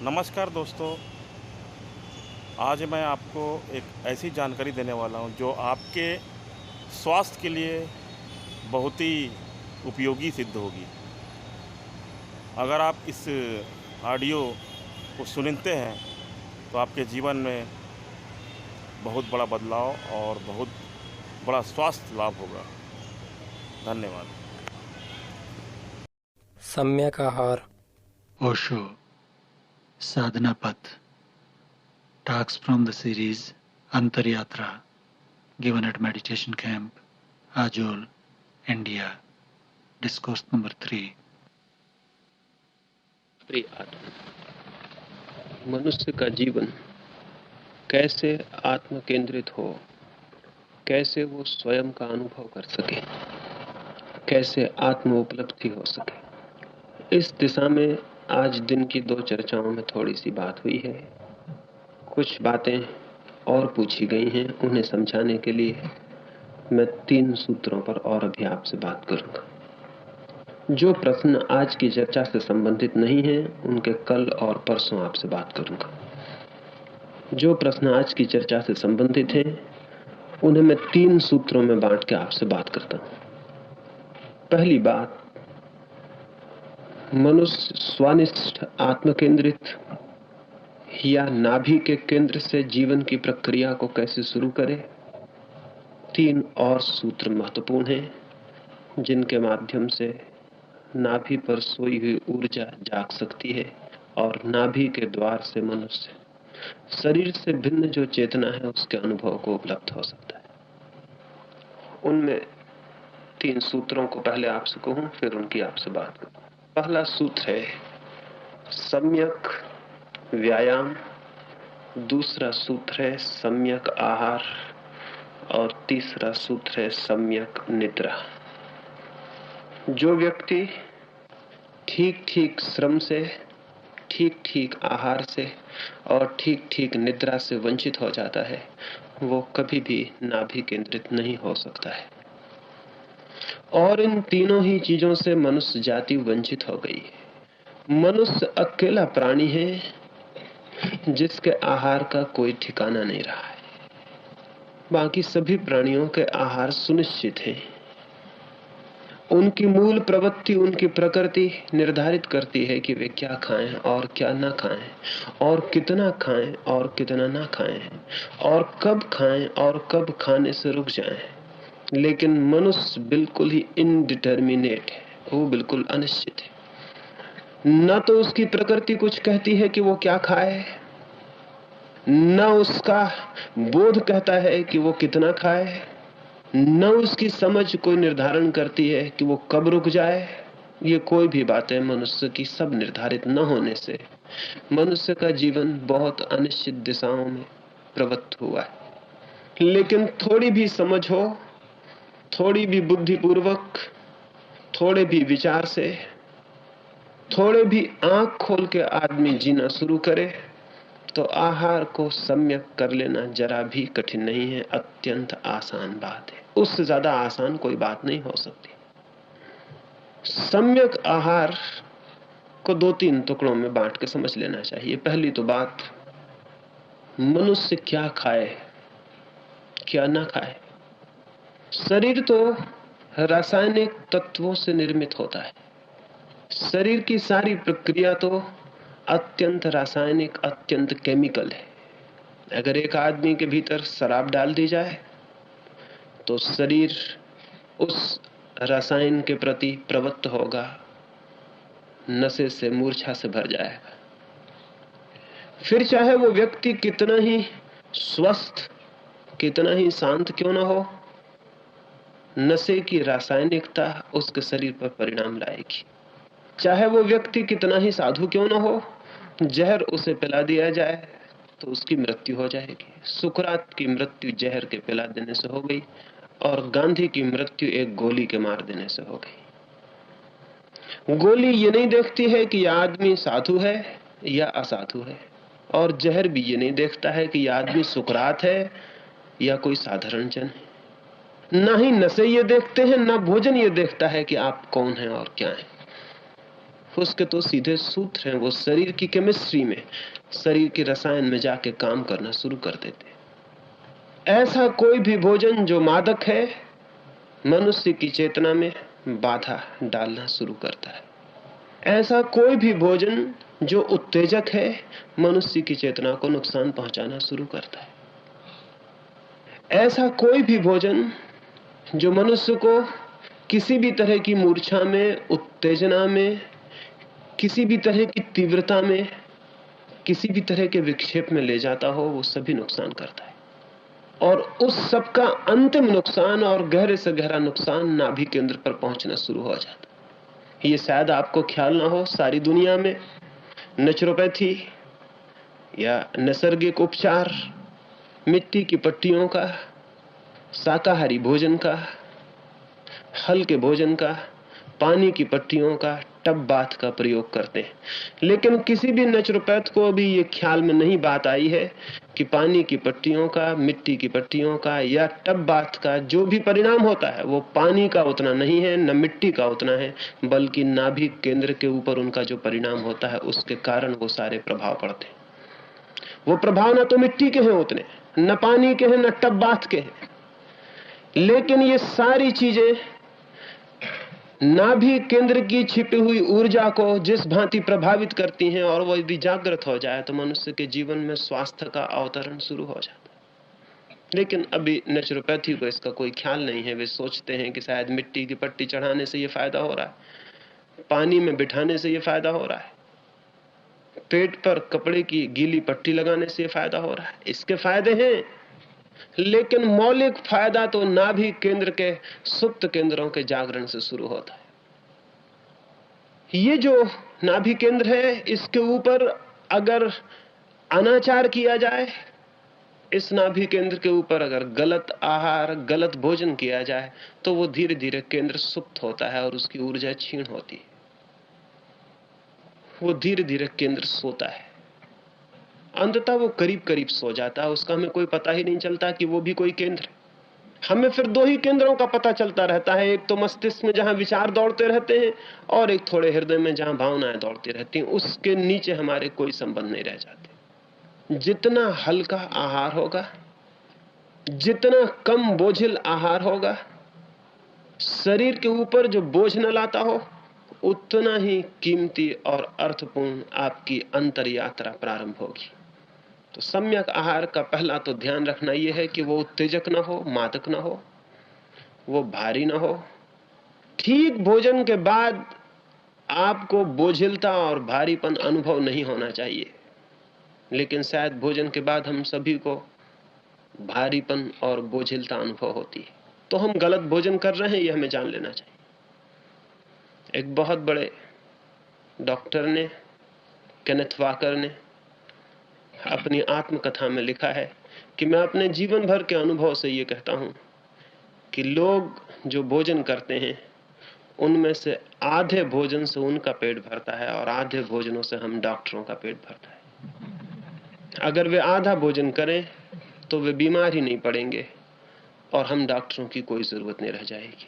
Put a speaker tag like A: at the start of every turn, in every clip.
A: नमस्कार दोस्तों। आज मैं आपको एक ऐसी जानकारी देने वाला हूं जो आपके स्वास्थ्य के लिए बहुत ही उपयोगी सिद्ध होगी। अगर आप इस ऑडियो को सुनते हैं तो आपके जीवन में बहुत बड़ा बदलाव और बहुत बड़ा स्वास्थ्य लाभ होगा। धन्यवाद।
B: सम्यक आहार।
C: Osho, Sadhana Path, talks from the series Antaryatra, given at Meditation Camp, Ajol, India. Discourse number 3.
D: प्रिय आत्मा, मनुष्य का जीवन कैसे आत्म केंद्रित हो, कैसे वो स्वयं का अनुभव कर सके, कैसे आत्म उपलब्धि हो सके, इस दिशा में आज दिन की 2 चर्चाओं में थोड़ी सी बात हुई है। कुछ बातें और पूछी गई हैं, उन्हें समझाने के लिए मैं 3 सूत्रों पर और अभी आपसे बात करूंगा। जो प्रश्न आज की चर्चा से संबंधित नहीं है, उनके कल और परसों आपसे बात करूंगा। जो प्रश्न आज की चर्चा से संबंधित हैं, उन्हें मैं 3 सूत्रों में बांट के आपसे बात करता हूं। पहली बात, मनुष्य स्वनिष्ठ आत्मकेंद्रित या नाभि के केंद्र से जीवन की प्रक्रिया को कैसे शुरू करे। 3 और सूत्र महत्वपूर्ण हैं जिनके माध्यम से नाभि पर सोई हुई ऊर्जा जाग सकती है और नाभि के द्वार से मनुष्य शरीर से भिन्न जो चेतना है उसके अनुभव को उपलब्ध हो सकता है। उनमें 3 सूत्रों को पहले आपसे कहूं, फिर उनकी आपसे बात करूं। पहला सूत्र है सम्यक व्यायाम, दूसरा सूत्र है सम्यक आहार और तीसरा सूत्र है सम्यक निद्रा। जो व्यक्ति ठीक ठीक श्रम से, ठीक ठीक आहार से और ठीक ठीक निद्रा से वंचित हो जाता है, वो कभी भी नाभि केंद्रित नहीं हो सकता है। और इन तीनों ही चीजों से मनुष्य जाति वंचित हो गई है। मनुष्य अकेला प्राणी है जिसके आहार का कोई ठिकाना नहीं रहा है। बाकी सभी प्राणियों के आहार सुनिश्चित हैं। उनकी मूल प्रवृत्ति, उनकी प्रकृति निर्धारित करती है कि वे क्या खाएं और क्या ना खाएं, और कितना खाएं और कितना ना खाएं, और कब खाएं और कब खाने से रुक जाएं। लेकिन मनुष्य बिल्कुल ही इनडिटर्मिनेट है, वो बिल्कुल अनिश्चित है। न तो उसकी प्रकृति कुछ कहती है कि वो क्या खाए, न उसका बोध कहता है कि वो कितना खाए, न उसकी समझ कोई निर्धारण करती है कि वो कब रुक जाए। ये कोई भी बातें मनुष्य की सब निर्धारित न होने से मनुष्य का जीवन बहुत अनिश्चित दिशाओं में प्रवृत्त हुआ है। लेकिन थोड़ी भी समझ हो, थोड़ी भी बुद्धिपूर्वक, थोड़े भी विचार से, थोड़े भी आंख खोल के आदमी जीना शुरू करे तो आहार को सम्यक कर लेना जरा भी कठिन नहीं है, अत्यंत आसान बात है। उससे ज्यादा आसान कोई बात नहीं हो सकती। सम्यक आहार को 2-3 टुकड़ों में बांट के समझ लेना चाहिए। पहली तो बात, मनुष्य क्या खाए क्या ना खाए। शरीर तो रासायनिक तत्वों से निर्मित होता है। शरीर की सारी प्रक्रिया तो अत्यंत रासायनिक, अत्यंत केमिकल है। अगर एक आदमी के भीतर शराब डाल दी जाए तो शरीर उस रसायन के प्रति प्रवृत्त होगा, नशे से, मूर्छा से भर जाएगा। फिर चाहे वो व्यक्ति कितना ही स्वस्थ, कितना ही शांत क्यों ना हो, नशे की रासायनिकता उसके शरीर पर परिणाम लाएगी। चाहे वो व्यक्ति कितना ही साधु क्यों ना हो, जहर उसे पिला दिया जाए तो उसकी मृत्यु हो जाएगी। सुकरात की मृत्यु जहर के पिला देने से हो गई और गांधी की मृत्यु एक गोली के मार देने से हो गई। गोली ये नहीं देखती है कि यह आदमी साधु है या असाधु है, और जहर भी ये नहीं देखता है कि यह आदमी सुकरात है या कोई साधारण जन है। ना ही नशे ये देखते हैं, ना भोजन ये देखता है कि आप कौन हैं और क्या हैं। उसके तो सीधे सूत्र हैं, वो शरीर की केमिस्ट्री में, शरीर के रसायन में जाके काम करना शुरू कर देते। ऐसा कोई भी भोजन जो मादक है मनुष्य की चेतना में बाधा डालना शुरू करता है। ऐसा कोई भी भोजन जो उत्तेजक है मनुष्य की चेतना को नुकसान पहुंचाना शुरू करता है। ऐसा कोई भी भोजन जो मनुष्य को किसी भी तरह की मूर्छा में, उत्तेजना में, किसी भी तरह की तीव्रता में, किसी भी तरह के विक्षेप में ले जाता हो, वो सभी नुकसान करता है। और उस सब का अंतिम नुकसान और गहरे से गहरा नुकसान नाभि केंद्र पर पहुंचना शुरू हो जाता है। ये शायद आपको ख्याल ना हो, सारी दुनिया में नेचुरोपैथी या नैसर्गिक उपचार मिट्टी की पट्टियों का, शाकाहारी भोजन का, हल्के भोजन का, पानी की पट्टियों का, टब बाथ का प्रयोग करते हैं। लेकिन किसी भी नेचुरोपैथ को अभी ये ख्याल में नहीं बात आई है कि पानी की पट्टियों का, मिट्टी की पट्टियों का या टब बाथ का जो भी परिणाम होता है वो पानी का उतना नहीं है, न मिट्टी का उतना है, बल्कि नाभि केंद्र के ऊपर उनका जो परिणाम होता है उसके कारण वो सारे प्रभाव पड़ते हैं। वो प्रभाव न तो मिट्टी के हैं उतने, न पानी के हैं, न टब बाथ के हैं, लेकिन ये सारी चीजें नाभि केंद्र की छिपी हुई ऊर्जा को जिस भांति प्रभावित करती हैं, और वो यदि जागृत हो जाए तो मनुष्य के जीवन में स्वास्थ्य का अवतरण शुरू हो जाता है। लेकिन अभी नेचुरोपैथी को इसका कोई ख्याल नहीं है। वे सोचते हैं कि शायद मिट्टी की पट्टी चढ़ाने से ये फायदा हो रहा है, पानी में बिठाने से ये फायदा हो रहा है, पेट पर कपड़े की गीली पट्टी लगाने से ये फायदा हो रहा है। इसके फायदे हैं, लेकिन मौलिक फायदा तो नाभि केंद्र के सुप्त केंद्रों के जागरण से शुरू होता है। ये जो नाभि केंद्र है, इसके ऊपर अगर अनाचार किया जाए, इस नाभि केंद्र के ऊपर अगर गलत आहार, गलत भोजन किया जाए, तो वो धीरे धीरे केंद्र सुप्त होता है और उसकी ऊर्जा क्षीण होती है। वो धीरे धीरे केंद्र सोता है, अंततः वो करीब करीब सो जाता है, उसका हमें कोई पता ही नहीं चलता कि वो भी कोई केंद्र है। हमें फिर दो ही केंद्रों का पता चलता रहता है, एक तो मस्तिष्क में जहां विचार दौड़ते रहते हैं, और एक थोड़े हृदय में जहां भावनाएं दौड़ती रहती हैं। उसके नीचे हमारे कोई संबंध नहीं रह जाते। जितना हल्का आहार होगा, जितना कम बोझिल आहार होगा, शरीर के ऊपर जो बोझ न लाता हो, उतना ही कीमती और अर्थपूर्ण आपकी अंतर यात्रा प्रारंभ होगी। तो सम्यक आहार का पहला तो ध्यान रखना यह है कि वो उत्तेजक ना हो, मादक ना हो, वो भारी ना हो। ठीक भोजन के बाद आपको बोझिलता और भारीपन अनुभव नहीं होना चाहिए, लेकिन शायद भोजन के बाद हम सभी को भारीपन और बोझिलता अनुभव होती है। तो हम गलत भोजन कर रहे हैं, यह हमें जान लेना चाहिए। एक बहुत बड़े डॉक्टर ने, केनेथ वाकर ने, अपनी आत्मकथा में लिखा है कि मैं अपने जीवन भर के अनुभव से ये कहता हूं कि लोग जो भोजन करते हैं उनमें से आधे भोजन से उनका पेट भरता है और आधे भोजनों से हम डॉक्टरों का पेट भरता है। अगर वे आधा भोजन करें तो वे बीमार ही नहीं पड़ेंगे और हम डॉक्टरों की कोई जरूरत नहीं रह जाएगी।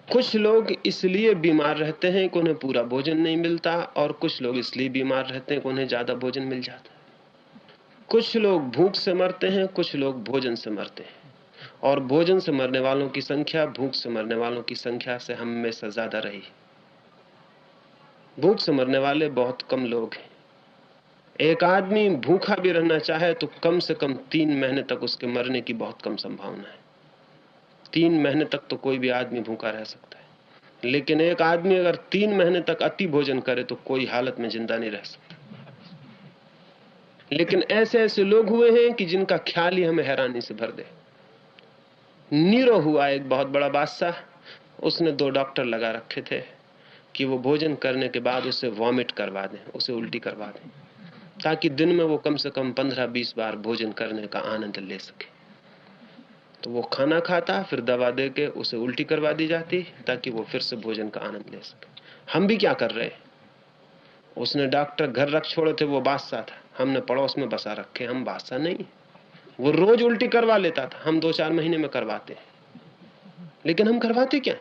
D: कुछ लोग इसलिए बीमार रहते हैं कि उन्हें पूरा भोजन नहीं मिलता, और कुछ लोग इसलिए बीमार रहते हैं कि उन्हें ज्यादा भोजन मिल जाता है। कुछ लोग भूख से मरते हैं, कुछ लोग भोजन से मरते हैं, और भोजन से मरने वालों की संख्या भूख से मरने वालों की संख्या से हमेशा ज्यादा रही। भूख से मरने वाले बहुत कम लोग हैं। एक आदमी भूखा भी रहना चाहे तो कम से कम 3 महीने तक उसके मरने की बहुत कम संभावना है। 3 महीने तक तो कोई भी आदमी भूखा रह सकता है, लेकिन एक आदमी अगर 3 महीने तक अति भोजन करे तो कोई हालत में जिंदा नहीं रह सकता। लेकिन ऐसे ऐसे लोग हुए हैं कि जिनका ख्याल ही हमें हैरानी से भर दे। नीरो हुआ एक बहुत बड़ा बादशाह, उसने 2 डॉक्टर लगा रखे थे कि वो भोजन करने के बाद उसे वॉमिट करवा दें, उसे उल्टी करवा दें, ताकि दिन में वो कम से कम 15-20 बार भोजन करने का आनंद ले सके। तो वो खाना खाता, फिर दवा देके उसे उल्टी करवा दी जाती ताकि वो फिर से भोजन का आनंद ले सके। हम भी क्या कर रहे हैं? उसने डॉक्टर घर रख छोड़े थे, वो बादशाह था, हमने पड़ोस में बसा रखे। हम बादशाह नहीं। वो रोज उल्टी करवा लेता था, हम 2-4 महीने में करवाते हैं। लेकिन हम करवाते क्या?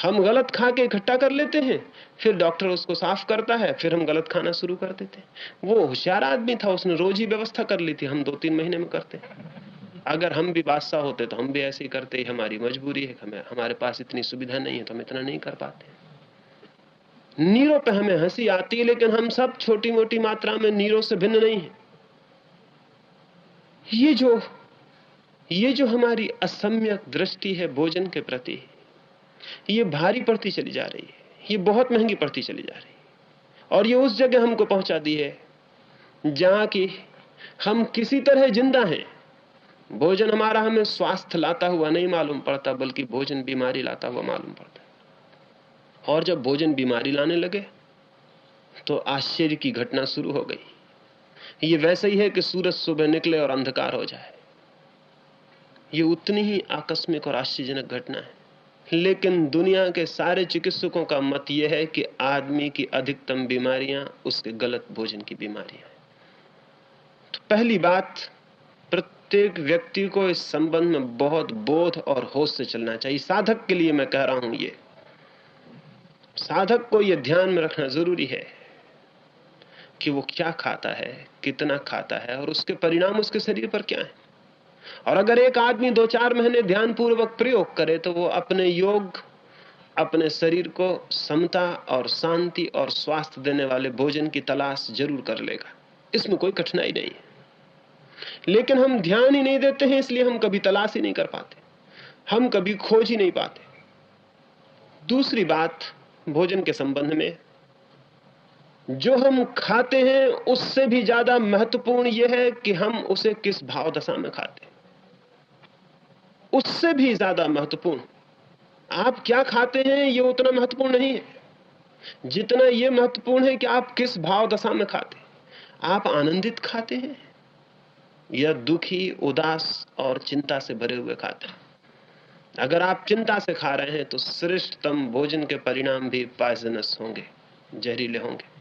D: हम गलत खा के इकट्ठा कर लेते हैं, फिर डॉक्टर उसको साफ करता है, फिर हम गलत खाना शुरू कर देते हैं। वो होशियार आदमी था, उसने रोज ही व्यवस्था कर ली थी, हम 2-3 महीने में करते। अगर हम भी बादशाह होते तो हम भी ऐसे ही करते। हमारी मजबूरी है, हमारे पास इतनी सुविधा नहीं है तो हम इतना नहीं कर पाते। नीरों पे हमें हंसी आती है, लेकिन हम सब छोटी मोटी मात्रा में नीरों से भिन्न नहीं है। ये जो हमारी असम्यक दृष्टि है भोजन के प्रति, ये भारी पड़ती चली जा रही है, ये बहुत महंगी पड़ती चली जा रही है। और ये उस जगह हमको पहुंचा दी है जहां की हम किसी तरह जिंदा हैं। भोजन हमारा हमें स्वास्थ्य लाता हुआ नहीं मालूम पड़ता, बल्कि भोजन बीमारी लाता हुआ मालूम पड़ता है। और जब भोजन बीमारी लाने लगे तो आश्चर्य की घटना शुरू हो गई। ये वैसे ही है कि सूरज सुबह निकले और अंधकार हो जाए। ये उतनी ही आकस्मिक और आश्चर्यजनक घटना है। लेकिन दुनिया के सारे चिकित्सकों का मत यह है कि आदमी की अधिकतम बीमारियां उसके गलत भोजन की बीमारियां हैं। तो पहली बात, प्रत्येक व्यक्ति को इस संबंध में बहुत बोध और होश से चलना चाहिए। साधक के लिए मैं कह रहा हूं, ये साधक को यह ध्यान में रखना जरूरी है कि वो क्या खाता है, कितना खाता है और उसके परिणाम उसके शरीर पर क्या है। और अगर एक आदमी 2-4 महीने ध्यानपूर्वक प्रयोग करे तो वो अपने योग, अपने शरीर को समता और शांति और स्वास्थ्य देने वाले भोजन की तलाश जरूर कर लेगा। इसमें कोई कठिनाई नहीं है। लेकिन हम ध्यान ही नहीं देते हैं, इसलिए हम कभी तलाश ही नहीं कर पाते, हम कभी खोज ही नहीं पाते। दूसरी बात, भोजन के संबंध में जो हम खाते हैं उससे भी ज्यादा महत्वपूर्ण यह है कि हम उसे किस भाव दशा में खाते हैं। उससे भी ज्यादा महत्वपूर्ण आप क्या खाते हैं यह उतना महत्वपूर्ण नहीं है जितना यह महत्वपूर्ण है कि आप किस भाव दशा में खाते हैं। आप आनंदित खाते हैं या दुखी, उदास और चिंता से भरे हुए खाते हैं। अगर आप चिंता से खा रहे हैं तो श्रेष्ठतम भोजन के परिणाम भी पॉइजनस होंगे, जहरीले होंगे।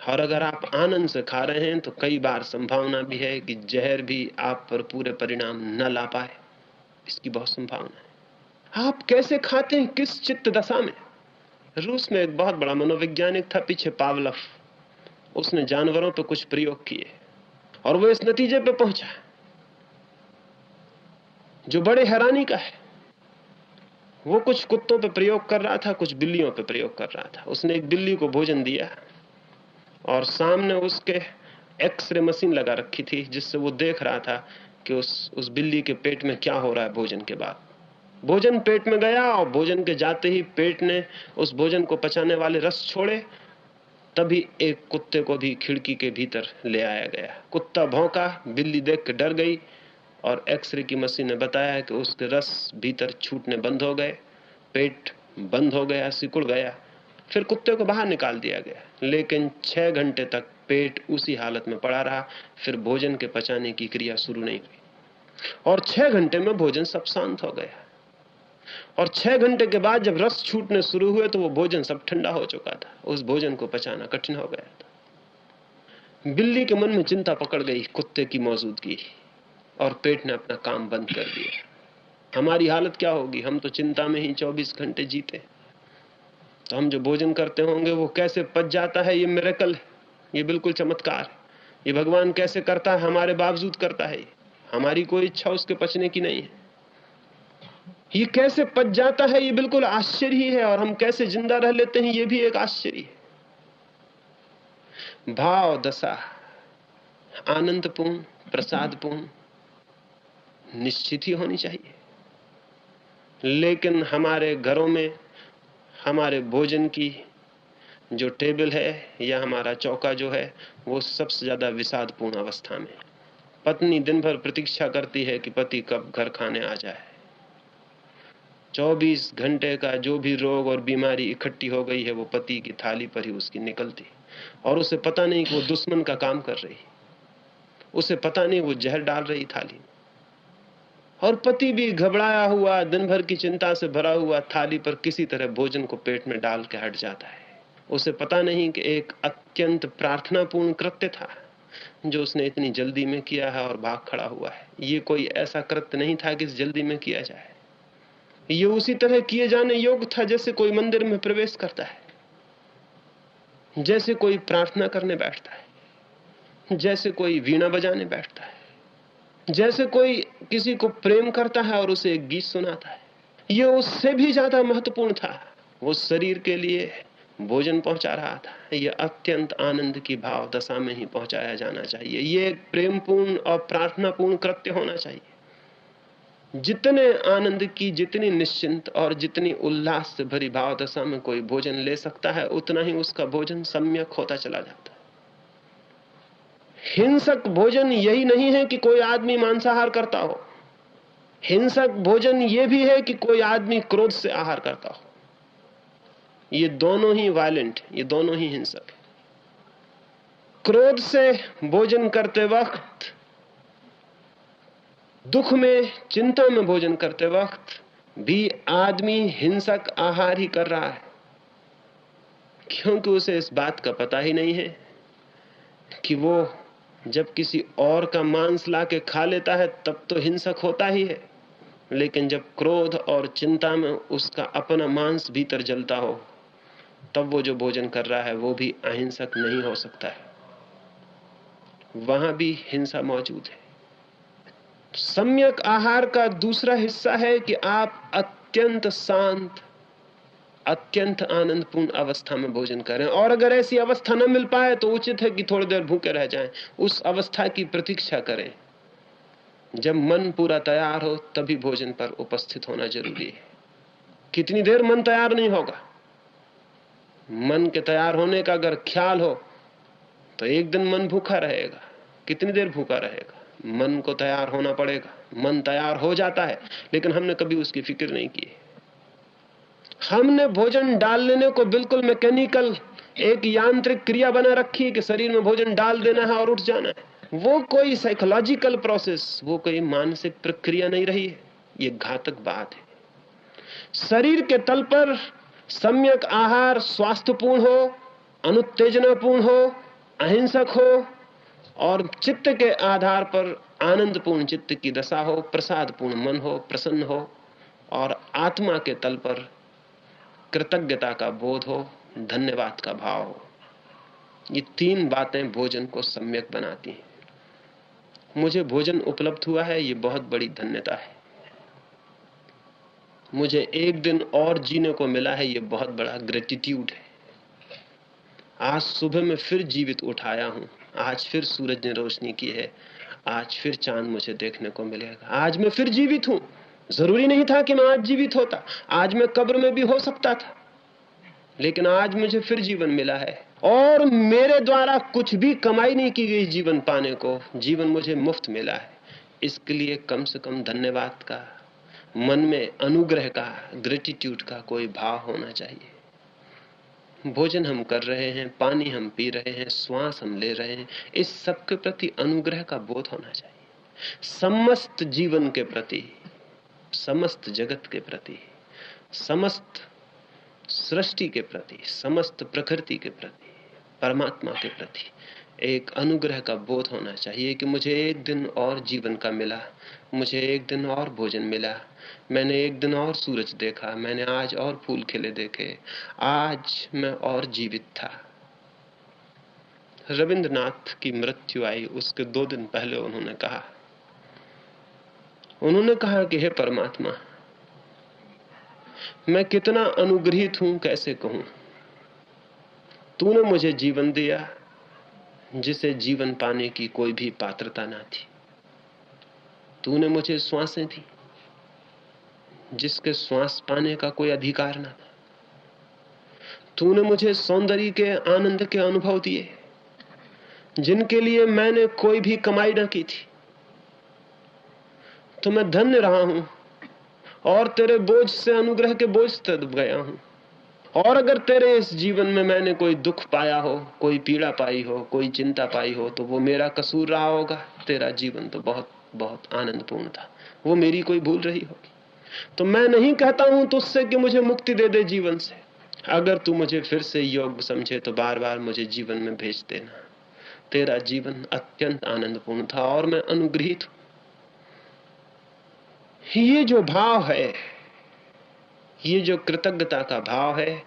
D: और अगर आप आनंद से खा रहे हैं तो कई बार संभावना भी है कि जहर भी आप पर पूरे परिणाम न ला पाए, इसकी बहुत संभावना है। आप कैसे खाते हैं, किस चित्त दशा में। रूस में एक बहुत बड़ा मनोवैज्ञानिक था पीछे, पावलोव। उसने जानवरों पर कुछ प्रयोग किए और वो इस नतीजे पे पहुंचा जो बड़े हैरानी का है। वो कुछ कुत्तों पे प्रयोग कर रहा था, कुछ बिल्लियों पे प्रयोग कर रहा था। उसने एक बिल्ली को भोजन दिया और सामने उसके एक्सरे मशीन लगा रखी थी जिससे वो देख रहा था कि उस बिल्ली के पेट में क्या हो रहा है भोजन के बाद। भोजन पेट में गया और भोजन के जाते ही पेट ने उस भोजन को पचाने वाले रस छोड़े, तभी एक कुत्ते को भी खिड़की के भीतर ले आया गया। कुत्ता भौंका, बिल्ली देख के डर गई और एक्सरे की मशीन ने बताया कि उसके रस भीतर छूटने बंद हो गए, पेट बंद हो गया, सिकुड़ गया। फिर कुत्ते को बाहर निकाल दिया गया, लेकिन 6 घंटे तक पेट उसी हालत में पड़ा रहा। फिर भोजन के पचाने की क्रिया शुरू नहीं हुई और 6 घंटे में भोजन सब शांत हो गया। और 6 घंटे के बाद जब रस छूटने शुरू हुए तो वो भोजन सब ठंडा हो चुका था। उस भोजन को पचाना कठिन हो गया था। बिल्ली के मन में चिंता पकड़ गई कुत्ते की मौजूदगी, और पेट ने अपना काम बंद कर दिया। हमारी हालत क्या होगी? हम तो चिंता में ही 24 घंटे जीते। तो हम जो भोजन करते होंगे वो कैसे पच जाता है, ये मिरेकल है, ये बिल्कुल चमत्कार है। ये भगवान कैसे करता है, हमारे बावजूद करता है। हमारी कोई इच्छा उसके पचने की नहीं है। ये कैसे पच जाता है, ये बिल्कुल आश्चर्य ही है। और हम कैसे जिंदा रह लेते हैं, ये भी एक आश्चर्य है। भाव दशा आनंदपूर्ण, प्रसादपूर्ण निश्चित ही होनी चाहिए। लेकिन हमारे घरों में हमारे भोजन की जो टेबल है या हमारा चौका जो है वो सबसे ज्यादा विषादपूर्ण अवस्था में। पत्नी दिन भर प्रतीक्षा करती है कि पति कब घर खाने आ जाए। 24 घंटे का जो भी रोग और बीमारी इकट्ठी हो गई है वो पति की थाली पर ही उसकी निकलती, और उसे पता नहीं कि वो दुश्मन का काम कर रही, उसे पता नहीं वो जहर डाल रही थाली में। और पति भी घबराया हुआ, दिन भर की चिंता से भरा हुआ, थाली पर किसी तरह भोजन को पेट में डाल के हट जाता है। उसे पता नहीं कि एक अत्यंत प्रार्थनापूर्ण कृत्य था जो उसने इतनी जल्दी में किया है और भाग खड़ा हुआ है। ये कोई ऐसा कृत्य नहीं था कि इस जल्दी में किया जाए। ये उसी तरह किए जाने योग्य था जैसे कोई मंदिर में प्रवेश करता है, जैसे कोई प्रार्थना करने बैठता है, जैसे कोई वीणा बजाने बैठता है, जैसे कोई किसी को प्रेम करता है और उसे एक गीत सुनाता है। ये उससे भी ज्यादा महत्वपूर्ण था। वो शरीर के लिए भोजन पहुंचा रहा था। यह अत्यंत आनंद की भाव दशा में ही पहुंचाया जाना चाहिए। ये एक प्रेमपूर्ण और प्रार्थनापूर्ण कृत्य होना चाहिए। जितने आनंद की, जितनी निश्चिंत और जितनी उल्लास से भरी भाव दशा में कोई भोजन ले सकता है, उतना ही उसका भोजन सम्यक होता चला जाता है। हिंसक भोजन यही नहीं है कि कोई आदमी मांसाहार करता हो। हिंसक भोजन यह भी है कि कोई आदमी क्रोध से आहार करता हो। ये दोनों ही वायलेंट, ये दोनों ही हिंसक है। क्रोध से भोजन करते वक्त, दुख में, चिंता में भोजन करते वक्त भी आदमी हिंसक आहार ही कर रहा है, क्योंकि उसे इस बात का पता ही नहीं है कि वो जब किसी और का मांस लाके खा लेता है तब तो हिंसक होता ही है, लेकिन जब क्रोध और चिंता में उसका अपना मांस भीतर जलता हो तब वो जो भोजन कर रहा है वो भी अहिंसक नहीं हो सकता है। वहां भी हिंसा मौजूद है। सम्यक आहार का दूसरा हिस्सा है कि आप अत्यंत शांत, अत्यंत आनंदपूर्ण अवस्था में भोजन करें, और अगर ऐसी अवस्था न मिल पाए तो उचित है कि थोड़ी देर भूखे रह जाएं। उस अवस्था की प्रतीक्षा करें। जब मन पूरा तैयार हो तभी भोजन पर उपस्थित होना जरूरी है। कितनी देर मन तैयार नहीं होगा? मन के तैयार होने का अगर ख्याल हो तो एक दिन मन भूखा रहेगा। कितनी देर भूखा रहेगा? मन को तैयार होना पड़ेगा। मन तैयार हो जाता है, लेकिन हमने कभी उसकी फिक्र नहीं की। हमने भोजन डाल लेने को बिल्कुल मैकेनिकल, एक यांत्रिक क्रिया बना रखी है कि शरीर में भोजन डाल देना है और उठ जाना है। वो कोई साइकोलॉजिकल प्रोसेस, वो कोई मानसिक प्रक्रिया नहीं रही है। ये घातक बात है। शरीर के तल पर सम्यक आहार स्वास्थ्यपूर्ण हो, अनुत्तेजनापूर्ण हो, अहिंसक हो, और चित्त के आधार पर आनंदपूर्ण चित्त की दशा हो, प्रसादपूर्ण मन हो, प्रसन्न हो, और आत्मा के तल पर कृतज्ञता का बोध हो, धन्यवाद का भाव हो। ये तीन बातें भोजन को सम्यक बनाती हैं। मुझे भोजन उपलब्ध हुआ है, ये बहुत बड़ी धन्यता है। मुझे एक दिन और जीने को मिला है, ये बहुत बड़ा ग्रेटिट्यूड है। आज सुबह में फिर जीवित उठाया हूं, आज फिर सूरज ने रोशनी की है, आज फिर चांद मुझे देखने को मिलेगा, आज मैं फिर जीवित हूं। जरूरी नहीं था कि मैं आज जीवित होता, आज मैं कब्र में भी हो सकता था, लेकिन आज मुझे फिर जीवन मिला है। और मेरे द्वारा कुछ भी कमाई नहीं की गई जीवन पाने को, जीवन मुझे मुफ्त मिला है। इसके लिए कम से कम धन्यवाद का, मन में अनुग्रह का, ग्रेटिट्यूड का कोई भाव होना चाहिए। भोजन हम कर रहे हैं, पानी हम पी रहे हैं, श्वास हम ले रहे हैं, इस सब के प्रति अनुग्रह का बोध होना चाहिए। समस्त जीवन के प्रति, समस्त जगत के प्रति, समस्त सृष्टि के प्रति, समस्त प्रकृति के प्रति, परमात्मा के प्रति एक अनुग्रह का बोध होना चाहिए कि मुझे एक दिन और जीवन का मिला, मुझे एक दिन और भोजन मिला, मैंने एक दिन और सूरज देखा, मैंने आज और फूल खिले देखे, आज मैं और जीवित था। रविंद्रनाथ की मृत्यु आई, उसके 2 दिन पहले उन्होंने कहा कि हे परमात्मा, मैं कितना अनुग्रहित हूं, कैसे कहूं। तूने मुझे जीवन दिया जिसे जीवन पाने की कोई भी पात्रता ना थी। तूने मुझे श्वासें दी जिसके श्वास पाने का कोई अधिकार ना था। तूने मुझे सौंदर्य के आनंद के अनुभव दिए जिनके लिए मैंने कोई भी कमाई ना की थी। तो मैं धन्य रहा हूं और तेरे बोझ से, अनुग्रह के बोझ से दब गया हूं। और अगर तेरे इस जीवन में मैंने कोई दुख पाया हो, कोई पीड़ा पाई हो, कोई चिंता पाई हो, तो वो मेरा कसूर रहा होगा। तेरा जीवन तो बहुत बहुत आनंदपूर्ण था, वो मेरी कोई भूल रही होगी। तो मैं नहीं कहता हूं तुझसे कि मुझे मुक्ति दे दे जीवन से। अगर तू मुझे फिर से योग्य समझे तो बार बार मुझे जीवन में भेज देना। तेरा जीवन अत्यंत आनंदपूर्ण था और मैं अनुग्रहित हूं। ये जो भाव है, ये जो कृतज्ञता का भाव है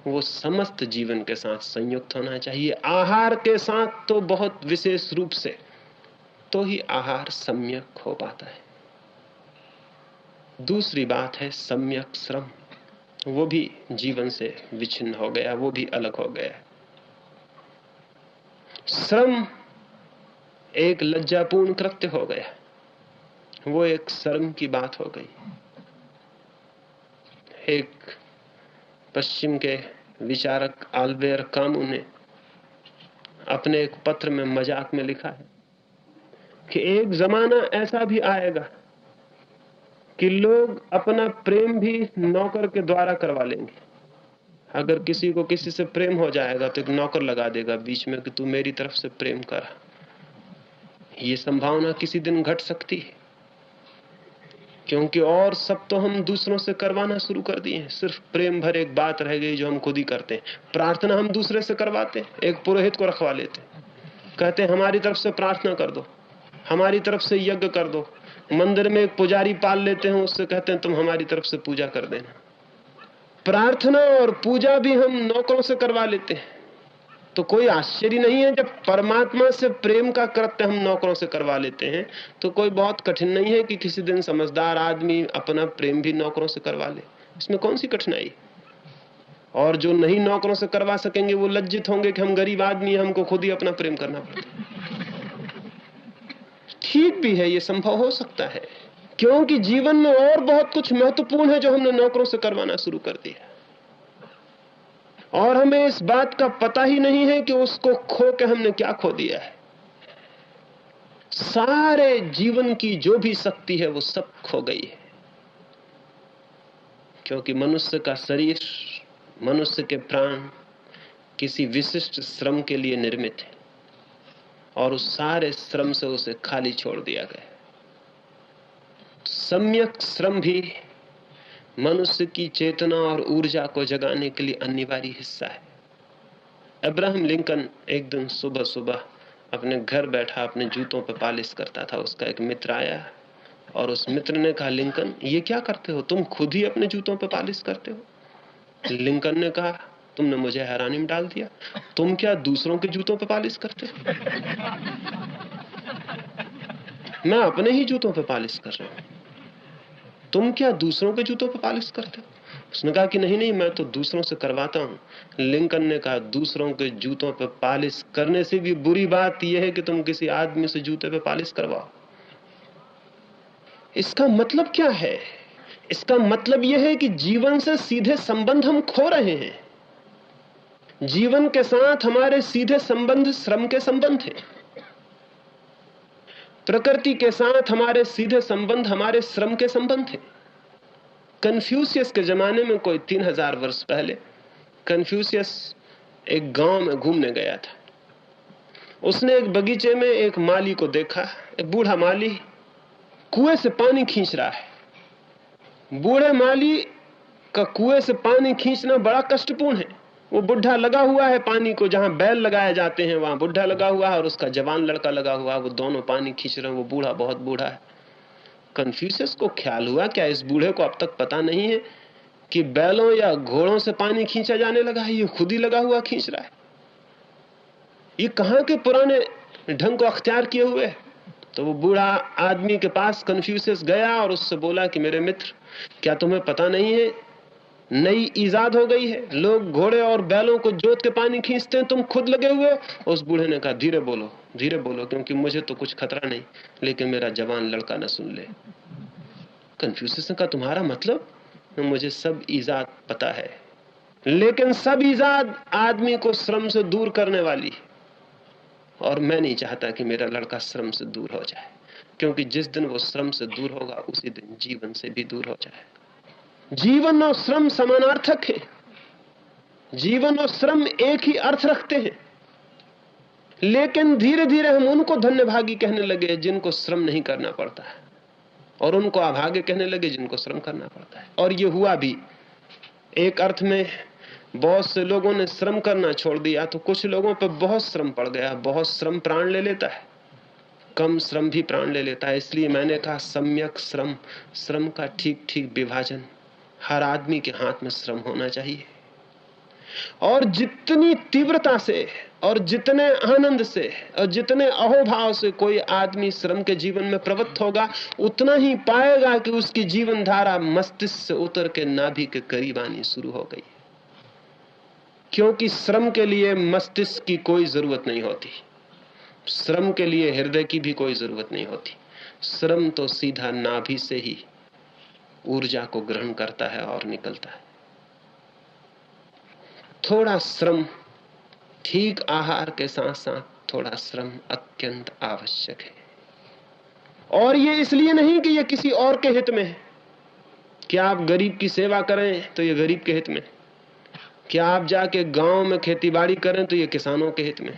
D: वो समस्त जीवन के साथ संयुक्त होना चाहिए। आहार के साथ तो बहुत विशेष रूप से, तो ही आहार सम्यक हो पाता है। दूसरी बात है सम्यक श्रम, वो भी जीवन से विच्छिन्न हो गया, वो भी अलग हो गया। श्रम एक लज्जापूर्ण कृत्य हो गया, वो एक शर्म की बात हो गई। एक पश्चिम के विचारक आल्बेर कामू ने अपने एक पत्र में मजाक में लिखा है कि एक जमाना ऐसा भी आएगा कि लोग अपना प्रेम भी नौकर के द्वारा करवा लेंगे। अगर किसी को किसी से प्रेम हो जाएगा तो एक नौकर लगा देगा बीच में कि तू मेरी तरफ से प्रेम कर। ये संभावना किसी दिन घट सकती है, क्योंकि और सब तो हम दूसरों से करवाना शुरू कर दिए हैं। सिर्फ प्रेम भर एक बात रह गई जो हम खुद ही करते हैं। प्रार्थना हम दूसरे से करवाते हैं, एक पुरोहित को रखवा लेते हैं, कहते हैं हमारी तरफ से प्रार्थना कर दो, हमारी तरफ से यज्ञ कर दो। मंदिर में एक पुजारी पाल लेते हैं, उससे कहते हैं तुम हमारी तरफ से पूजा कर देना। प्रार्थना और पूजा भी हम नौकरों से करवा लेते हैं। तो कोई आश्चर्य नहीं है जब परमात्मा से प्रेम का कृत्य हम नौकरों से करवा लेते हैं, तो कोई बहुत कठिन नहीं है कि किसी दिन समझदार आदमी अपना प्रेम भी नौकरों से करवा ले। इसमें कौन सी कठिनाई? और जो नहीं नौकरों से करवा सकेंगे वो लज्जित होंगे कि हम गरीब आदमी, हमको खुद ही अपना प्रेम करना पड़ता। ठीक भी है, ये संभव हो सकता है, क्योंकि जीवन में और बहुत कुछ महत्वपूर्ण है जो हमने नौकरों से करवाना शुरू कर दिया, और हमें इस बात का पता ही नहीं है कि उसको खो के हमने क्या खो दिया है। सारे जीवन की जो भी शक्ति है वो सब खो गई है, क्योंकि मनुष्य का शरीर, मनुष्य के प्राण किसी विशिष्ट श्रम के लिए निर्मित है, और उस सारे श्रम से उसे खाली छोड़ दिया गया। सम्यक श्रम भी मनुष्य की चेतना और ऊर्जा को जगाने के लिए अनिवार्य हिस्सा है। अब्राहम लिंकन एक दिन सुबह सुबह अपने घर बैठा अपने जूतों पर पालिश करता था। उसका एक मित्र आया और उस मित्र ने कहा, लिंकन ये क्या करते हो, तुम खुद ही अपने जूतों पर पालिश करते हो? लिंकन ने कहा, तुमने मुझे हैरानी में डाल दिया, तुम क्या दूसरों के जूतों पर पालिश करते हो? मैं अपने ही जूतों पर पालिश कर रहा हूं, तुम क्या दूसरों के जूतों पर पालिश करते हो? उसने कहा कि नहीं, मैं तो दूसरों से करवाता हूं। लिंकन ने कहा, दूसरों के जूतों पर पालिश करने से भी बुरी बात यह है कि तुम किसी आदमी से जूते पे पालिश करवाओ। इसका मतलब क्या है? इसका मतलब यह है कि जीवन से सीधे संबंध हम खो रहे हैं। जीवन के साथ हमारे सीधे संबंध श्रम के संबंध है। प्रकृति के साथ हमारे सीधे संबंध हमारे श्रम के संबंध है। कन्फ्यूशियस के जमाने में, कोई 3000 वर्ष पहले, कन्फ्यूशियस एक गांव में घूमने गया था। उसने एक बगीचे में एक माली को देखा। एक बूढ़ा माली कुएं से पानी खींच रहा है। बूढ़े माली का कुएं से पानी खींचना बड़ा कष्टपूर्ण है। वो बुढ़ा लगा हुआ है पानी को, जहां बैल लगाए जाते हैं वहां बुढ़ा लगा हुआ है, और उसका जवान लड़का लगा हुआ है। वो दोनों पानी खींच रहे हैं। वो बूढ़ा बहुत बूढ़ा है। कन्फ्यूशियस को ख्याल हुआ, क्या इस बूढ़े को अब तक पता नहीं है कि बैलों या घोड़ों से पानी खींचा जाने लगा है? ये खुद ही लगा हुआ खींच रहा है। ये कहां के पुराने ढंग को अख्तियार किए हुए है? तो वो बूढ़ा आदमी के पास कन्फ्यूशियस गया और उससे बोला कि मेरे मित्र, क्या तुम्हें पता नहीं है, नई इजाद हो गई है, लोग घोड़े और बैलों को जोत के पानी खींचते हैं, तुम खुद लगे हुए। उस बूढ़े ने कहा, धीरे बोलो, धीरे बोलो, क्योंकि मुझे तो कुछ खतरा नहीं, लेकिन मेरा जवान लड़का न सुन ले। कन्फ्यूशियस ने कहा, तुम्हारा मतलब? मुझे सब इजाद पता है, लेकिन सब इजाद आदमी को श्रम से दूर करने वाली है, और मैं नहीं चाहता कि मेरा लड़का श्रम से दूर हो जाए, क्योंकि जिस दिन वो श्रम से दूर होगा उसी दिन जीवन से भी दूर हो जाए। जीवन और श्रम समानार्थक है। जीवन और श्रम एक ही अर्थ रखते हैं, लेकिन धीरे धीरे हम उनको धन्यभागी कहने लगे जिनको श्रम नहीं करना पड़ता है, और उनको अभागे कहने लगे जिनको श्रम करना पड़ता है। और ये हुआ भी। एक अर्थ में बहुत से लोगों ने श्रम करना छोड़ दिया, तो कुछ लोगों पर बहुत श्रम पड़ गया। बहुत श्रम प्राण ले लेता है, कम श्रम भी प्राण ले लेता है। इसलिए मैंने कहा, सम्यक श्रम, श्रम का ठीक ठीक विभाजन हर आदमी के हाथ में श्रम होना चाहिए, और जितनी तीव्रता से और जितने आनंद से और जितने अहोभाव से कोई आदमी श्रम के जीवन में प्रवृत्त होगा, उतना ही पाएगा कि उसकी जीवन धारा मस्तिष्क से उतर के नाभि के करीब आनी शुरू हो गई। क्योंकि श्रम के लिए मस्तिष्क की कोई जरूरत नहीं होती, श्रम के लिए हृदय की भी कोई जरूरत नहीं होती। श्रम तो सीधा नाभि से ही ऊर्जा को ग्रहण करता है और निकलता है। थोड़ा श्रम, ठीक आहार के साथ साथ थोड़ा श्रम अत्यंत आवश्यक है। और ये इसलिए नहीं कि ये किसी और के हित में है। क्या आप गरीब की सेवा करें तो ये गरीब के हित में, क्या आप जाके गांव में खेतीबाड़ी करें तो ये किसानों के हित में,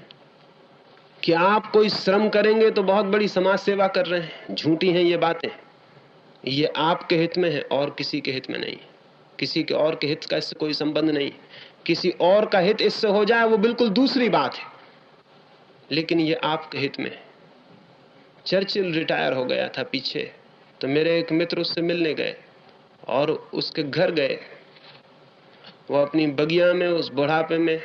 D: क्या आप कोई श्रम करेंगे तो बहुत बड़ी समाज सेवा कर रहे हैं। झूठी हैं ये बातें। ये आपके हित में है और किसी के हित में नहीं। किसी के और के हित का इससे कोई संबंध नहीं। किसी और का हित इससे हो जाए वो बिल्कुल दूसरी बात है, लेकिन ये आपके हित में है। चर्चिल रिटायर हो गया था पीछे, तो मेरे एक मित्र उससे मिलने गए और उसके घर गए। वो अपनी बगिया में उस बुढ़ापे में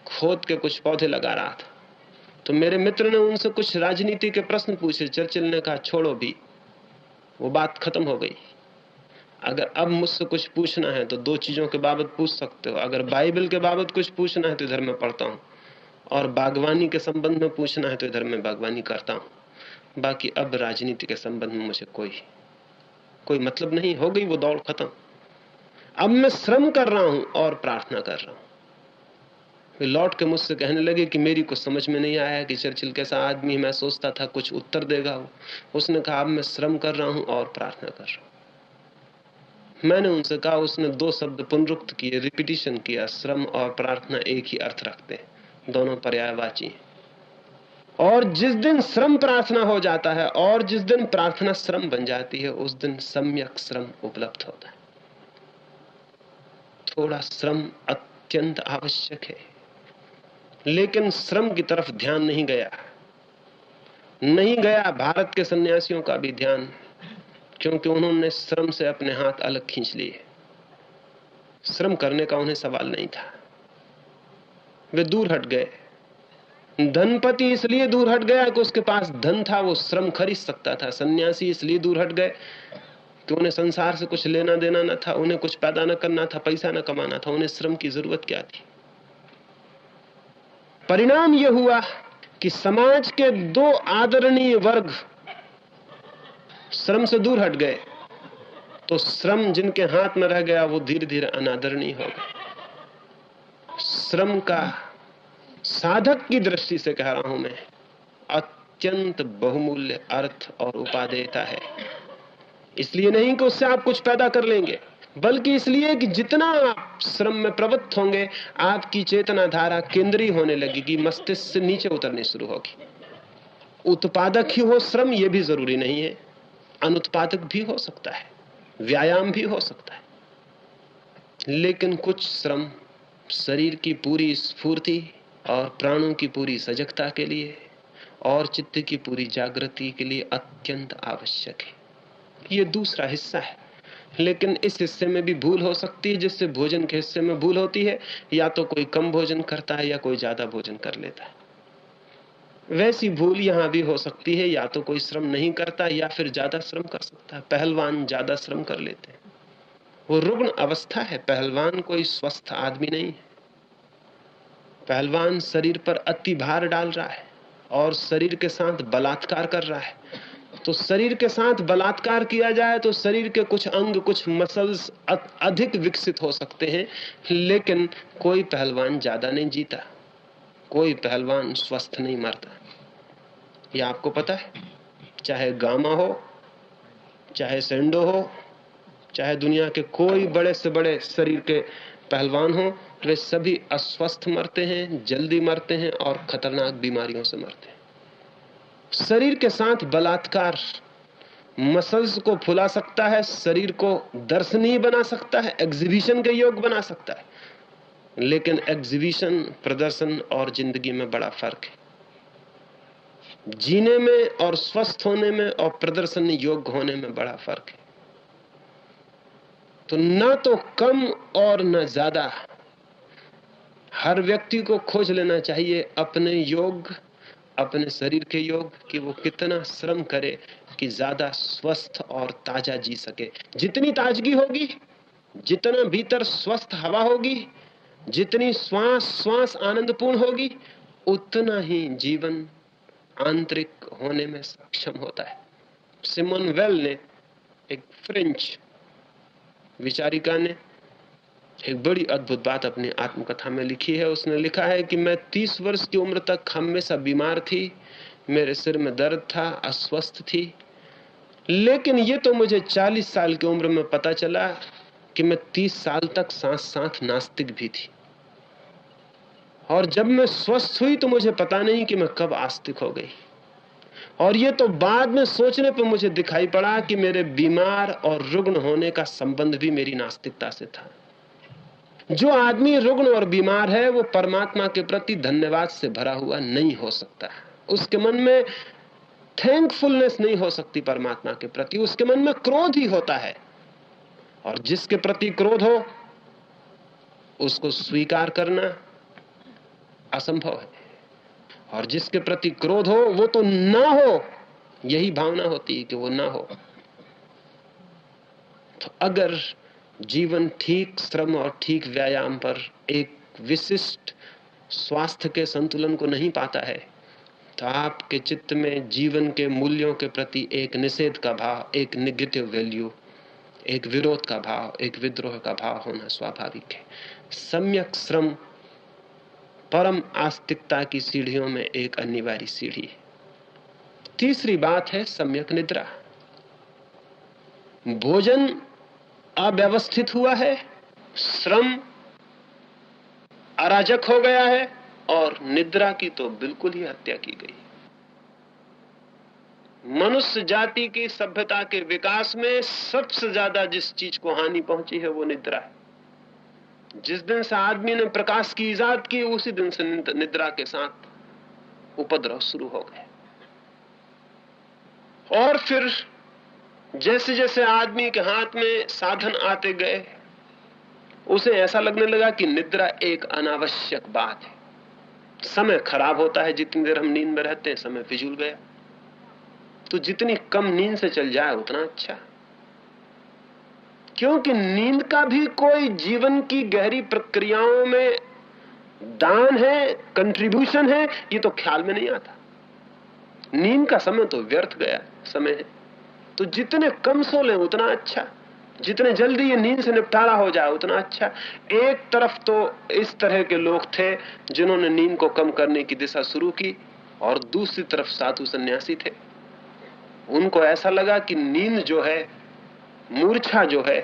D: खोद के कुछ पौधे लगा रहा था। तो मेरे मित्र ने उनसे कुछ राजनीति के प्रश्न पूछे। चर्चिल ने कहा छोड़ो भी, वो बात खत्म हो गई। अगर अब मुझसे कुछ पूछना है तो दो चीजों के बाबत पूछ सकते हो। अगर बाइबल के बाबत कुछ पूछना है तो इधर मैं पढ़ता हूं, और बागवानी के संबंध में पूछना है तो इधर मैं बागवानी करता हूं। बाकी अब राजनीति के संबंध में मुझे कोई मतलब नहीं। हो गई वो दौड़ खत्म। अब मैं श्रम कर रहा हूं और प्रार्थना कर रहा हूं। वे लौट के मुझसे कहने लगे कि मेरी कुछ समझ में नहीं आया कि चर्चिल कैसा आदमी, मैं सोचता था कुछ उत्तर देगा वो। उसने कहा अब मैं श्रम कर रहा हूं और प्रार्थना कर रहा हूं। मैंने उनसे कहा, उसने दो शब्द पुनरुक्त किए, रिपीटिशन किया। श्रम और प्रार्थना एक ही अर्थ रखते हैं, दोनों पर्यायवाची हैं। और जिस दिन श्रम प्रार्थना हो जाता है और जिस दिन प्रार्थना श्रम बन जाती है, उस दिन सम्यक श्रम उपलब्ध होता है। थोड़ा श्रम अत्यंत आवश्यक है, लेकिन श्रम की तरफ ध्यान नहीं गया भारत के सन्यासियों का भी ध्यान, क्योंकि उन्होंने श्रम से अपने हाथ अलग खींच लिए। श्रम करने का उन्हें सवाल नहीं था, वे दूर हट गए। धनपति इसलिए दूर हट गया कि उसके पास धन था, वो श्रम खरीद सकता था। सन्यासी इसलिए दूर हट गए कि उन्हें संसार से कुछ लेना देना न था, उन्हें कुछ पैदा न करना था, पैसा न कमाना था, उन्हें श्रम की जरूरत क्या थी। परिणाम यह हुआ कि समाज के दो आदरणीय वर्ग श्रम से दूर हट गए, तो श्रम जिनके हाथ में रह गया वो धीरे धीरे अनादरणीय हो गए। श्रम का साधक की दृष्टि से कह रहा हूं मैं, अत्यंत बहुमूल्य अर्थ और उपादेयता है। इसलिए नहीं कि उससे आप कुछ पैदा कर लेंगे, बल्कि इसलिए कि जितना आप श्रम में प्रवृत्त होंगे, आपकी चेतना धारा केंद्रीय होने लगेगी, मस्तिष्क से नीचे उतरनी शुरू होगी। उत्पादक ही हो श्रम, यह भी जरूरी नहीं है, अनुत्पादक भी हो सकता है, व्यायाम भी हो सकता है। लेकिन कुछ श्रम शरीर की पूरी स्फूर्ति और प्राणों की पूरी सजगता के लिए और चित्त की पूरी जागृति के लिए अत्यंत आवश्यक है। ये दूसरा हिस्सा है, लेकिन इस हिस्से में भी भूल हो सकती है, जिससे भोजन के हिस्से में भूल होती है। या तो कोई कम भोजन करता है या कोई ज्यादा भोजन कर लेता है। वैसी भूल यहां भी हो सकती है, या तो कोई श्रम नहीं करता या फिर ज्यादा श्रम कर सकता है। पहलवान ज्यादा श्रम कर लेते हैं, वो रुग्ण अवस्था है। पहलवान कोई स्वस्थ आदमी नहीं है। पहलवान शरीर पर अति भार डाल रहा है और शरीर के साथ बलात्कार कर रहा है। तो शरीर के साथ बलात्कार किया जाए तो शरीर के कुछ अंग, कुछ मसल्स अधिक विकसित हो सकते हैं, लेकिन कोई पहलवान ज्यादा नहीं जीता, कोई पहलवान स्वस्थ नहीं मरता। ये आपको पता है। चाहे गामा हो, चाहे सेंडो हो, चाहे दुनिया के कोई बड़े से बड़े शरीर के पहलवान हो, वे सभी अस्वस्थ मरते हैं, जल्दी मरते हैं और खतरनाक बीमारियों से मरते हैं। शरीर के साथ बलात्कार मसल्स को फुला सकता है, शरीर को दर्शनीय बना सकता है, एग्जीबिशन के योग बना सकता है, लेकिन एग्जीबिशन, प्रदर्शन और जिंदगी में बड़ा फर्क है। जीने में और स्वस्थ होने में और प्रदर्शन योग्य होने में बड़ा फर्क है। तो ना तो कम और न ज्यादा। हर व्यक्ति को खोज लेना चाहिए अपने योग, अपने शरीर के योग, कि वो कितना श्रम करे कि ज्यादा स्वस्थ और ताजा जी सके। जितनी ताजगी होगी, जितना भीतर स्वस्थ हवा होगी, जितनी श्वास श्वास आनंदपूर्ण होगी, उतना ही जीवन आंतरिक होने में सक्षम होता है। सिमोन वेल ने, एक फ्रेंच विचारिका ने, एक बड़ी अद्भुत बात अपनी आत्मकथा में लिखी है। उसने लिखा है कि मैं 30 वर्ष की उम्र तक हमेशा बीमार थी, मेरे सिर में दर्द था, अस्वस्थ थी, लेकिन ये तो मुझे 40 साल की उम्र में पता चला कि मैं 30 साल तक साथ साथ नास्तिक भी थी, और जब मैं स्वस्थ हुई तो मुझे पता नहीं कि मैं कब आस्तिक हो गई। और ये तो बाद में सोचने पर मुझे दिखाई पड़ा कि मेरे बीमार और रुग्ण होने का संबंध भी मेरी नास्तिकता से था। जो आदमी रुग्ण और बीमार है वो परमात्मा के प्रति धन्यवाद से भरा हुआ नहीं हो सकता। उसके मन में थैंकफुलनेस नहीं हो सकती परमात्मा के प्रति, उसके मन में क्रोध ही होता है। और जिसके प्रति क्रोध हो उसको स्वीकार करना असंभव है, और जिसके प्रति क्रोध हो वो तो ना हो, यही भावना होती है कि वो ना हो। तो अगर जीवन ठीक श्रम और ठीक व्यायाम पर एक विशिष्ट स्वास्थ्य के संतुलन को नहीं पाता है, तो आपके चित्त में जीवन के मूल्यों के प्रति एक निषेध का भाव, एक नेगेटिव वैल्यू, एक विरोध का भाव, एक विद्रोह का भाव होना स्वाभाविक है। सम्यक श्रम परम आस्तिकता की सीढ़ियों में एक अनिवार्य सीढ़ी है। तीसरी बात है सम्यक निद्रा। भोजन अव्यवस्थित हुआ है, श्रम अराजक हो गया है, और निद्रा की तो बिल्कुल ही हत्या की गई। मनुष्य जाति की सभ्यता के विकास में सबसे ज्यादा जिस चीज को हानि पहुंची है वो निद्रा है। जिस दिन से आदमी ने प्रकाश की इजाद की, उसी दिन से निद्रा के साथ उपद्रव शुरू हो गए। और फिर जैसे जैसे आदमी के हाथ में साधन आते गए, उसे ऐसा लगने लगा कि निद्रा एक अनावश्यक बात है। समय खराब होता है, जितनी देर हम नींद में रहते हैं समय फिजूल गया। तो जितनी कम नींद से चल जाए उतना अच्छा, क्योंकि नींद का भी कोई जीवन की गहरी प्रक्रियाओं में दान है, कंट्रीब्यूशन है, ये तो ख्याल में नहीं आता। नींद का समय तो व्यर्थ गया समय है। तो जितने कम सो लें उतना अच्छा, जितने जल्दी ये नींद से निपटारा हो जाए उतना अच्छा। एक तरफ तो इस तरह के लोग थे जिन्होंने नींद को कम करने की दिशा शुरू की, और दूसरी तरफ साधु सन्यासी थे। उनको ऐसा लगा कि नींद जो है, मूर्छा जो है,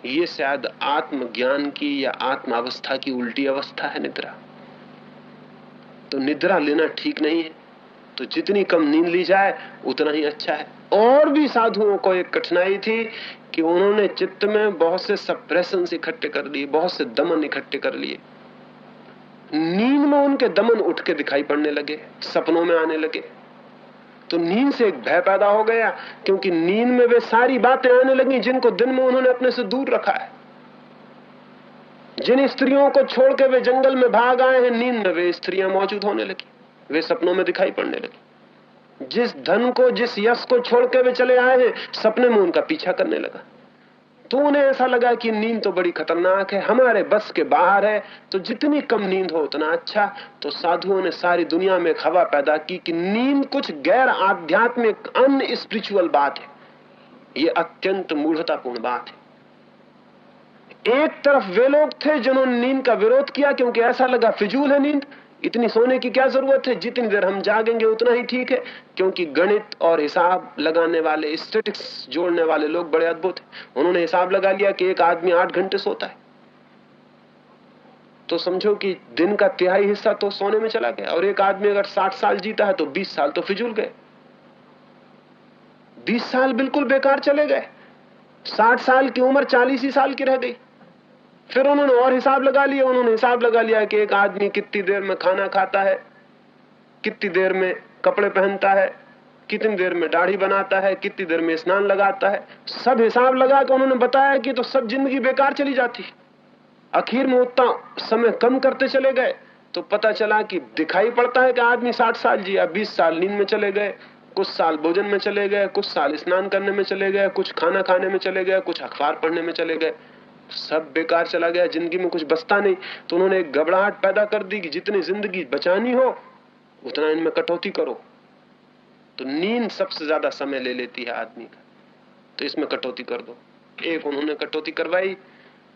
D: ये शायद आत्मज्ञान की या आत्म अवस्था की उल्टी अवस्था है निद्रा। तो निद्रा लेना ठीक नहीं है, तो जितनी कम नींद ली जाए उतना ही अच्छा है। और भी साधुओं को एक कठिनाई थी कि उन्होंने चित्त में बहुत से सप्रेशंस इकट्ठे कर लिए, बहुत से दमन इकट्ठे कर लिए। नींद में उनके दमन उठ के दिखाई पड़ने लगे, सपनों में आने लगे। तो नींद से एक भय पैदा हो गया, क्योंकि नींद में वे सारी बातें आने लगी जिनको दिन में उन्होंने अपने से दूर रखा है। जिन स्त्रियों को छोड़ के वे जंगल में भाग आए हैं, नींद में वे स्त्रियां मौजूद होने लगी, वे सपनों में दिखाई पड़ने लगी। जिस धन को, जिस यश को छोड़ के वे चले आए हैं, सपने में उनका पीछा करने लगा। तो उन्हें ऐसा लगा कि नींद तो बड़ी खतरनाक है, हमारे बस के बाहर है, तो जितनी कम नींद हो उतना अच्छा। तो साधुओं ने सारी दुनिया में एक हवा पैदा की कि नींद कुछ गैर आध्यात्मिक, अनस्पिरिचुअल बात है। ये अत्यंत मूढ़तापूर्ण बात है। एक तरफ वे लोग थे जिन्होंने नींद का विरोध किया, क्योंकि ऐसा लगा फिजूल है नींद, इतनी सोने की क्या जरूरत है, जितनी देर हम जागेंगे उतना ही ठीक है। क्योंकि गणित और हिसाब लगाने वाले, स्टैटिस्टिक्स जोड़ने वाले लोग बड़े अद्भुत हैं। उन्होंने हिसाब लगा लिया कि एक आदमी 8 घंटे सोता है, तो समझो कि दिन का तिहाई हिस्सा तो सोने में चला गया। और एक आदमी अगर 60 साल जीता है तो 20 साल तो फिजूल गए, 20 साल बिल्कुल बेकार चले गए। 60 साल की उम्र 40 ही साल की रह गई। फिर उन्होंने और हिसाब लगा लिया। उन्होंने हिसाब लगा लिया कि एक आदमी कितनी देर में खाना खाता है, कितनी देर में कपड़े पहनता है, कितनी देर में दाढ़ी बनाता है, कितनी देर में स्नान लगाता है, सब हिसाब लगा के उन्होंने बताया कि तो सब जिंदगी बेकार चली जाती। आखिर में उतना समय कम करते चले गए तो पता चला कि दिखाई पड़ता है कि आदमी 60 साल जिया, 20 साल नींद में चले गए, कुछ साल भोजन में चले गए, कुछ साल स्नान करने में चले गए, कुछ खाना खाने में चले गए, कुछ अखबार पढ़ने में चले गए, सब बेकार चला गया, जिंदगी में कुछ बचता नहीं। तो उन्होंने एक घबराहट पैदा कर दी कि जितनी जिंदगी बचानी हो उतना इनमें कटौती करो। तो नींद सबसे ज्यादा समय ले लेती है आदमी का, तो इसमें कटौती कर दो। एक उन्होंने कटौती करवाई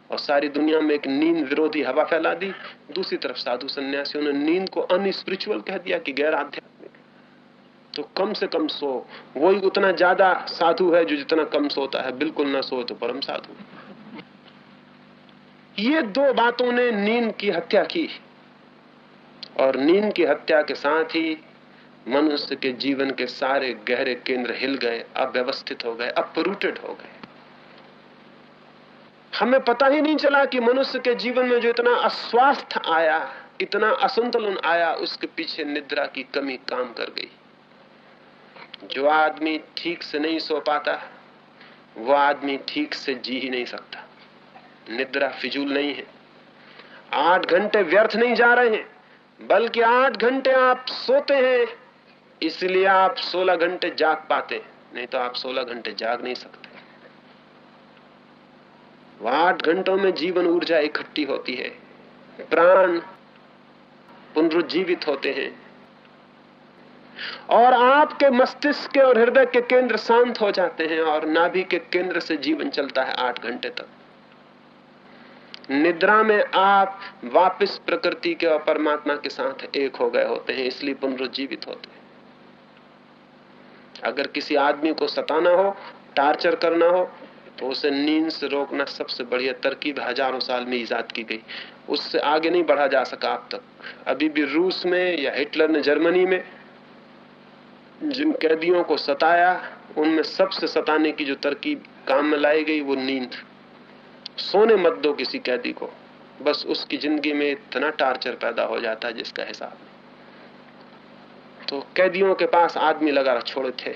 D: और सारी दुनिया में एक नींद विरोधी हवा फैला दी। दूसरी तरफ साधु सन्यासियों ने नींद को अनस्पिरिचुअल कह दिया कि गैर आध्यात्मिक। तो कम से कम सो, वही उतना ज्यादा साधु है जो जितना कम सोता है। बिल्कुल ना सो तो परम साधु। ये दो बातों ने नींद की हत्या की, और नींद की हत्या के साथ ही मनुष्य के जीवन के सारे गहरे केंद्र हिल गए, अव्यवस्थित हो गए, अपरूटेड हो गए। हमें पता ही नहीं चला कि मनुष्य के जीवन में जो इतना अस्वास्थ्य आया, इतना असंतुलन आया, उसके पीछे निद्रा की कमी काम कर गई। जो आदमी ठीक से नहीं सो पाता वो आदमी ठीक से जी ही नहीं सकता। निद्रा फिजूल नहीं है। 8 घंटे व्यर्थ नहीं जा रहे हैं, बल्कि 8 घंटे आप सोते हैं, इसलिए आप 16 घंटे जाग पाते, नहीं तो आप 16 घंटे जाग नहीं सकते। वह 8 घंटों में जीवन ऊर्जा इकट्ठी होती है, प्राण पुनरुज्जीवित होते हैं, और आपके मस्तिष्क के और हृदय के केंद्र शांत हो जाते हैं, और नाभि के केंद्र से जीवन चलता है 8 घंटे तक। निद्रा में आप वापस प्रकृति के और परमात्मा के साथ एक हो गए होते हैं, इसलिए पुनरुज्जीवित होते हैं। अगर किसी आदमी को सताना हो, टार्चर करना हो, तो उसे नींद से रोकना सबसे बढ़िया तरकीब हजारों साल में इजाद की गई। उससे आगे नहीं बढ़ा जा सका अब तक। अभी भी रूस में या हिटलर ने जर्मनी में जिन कैदियों को सताया, उनमें सबसे सताने की जो तरकीब काम में लाई गई वो नींद। सोने मत दो किसी कैदी को, बस उसकी जिंदगी में इतना टार्चर पैदा हो जाता है जिसका हिसाब नहीं। तो कैदियों के पास आदमी लगा छोड़े थे,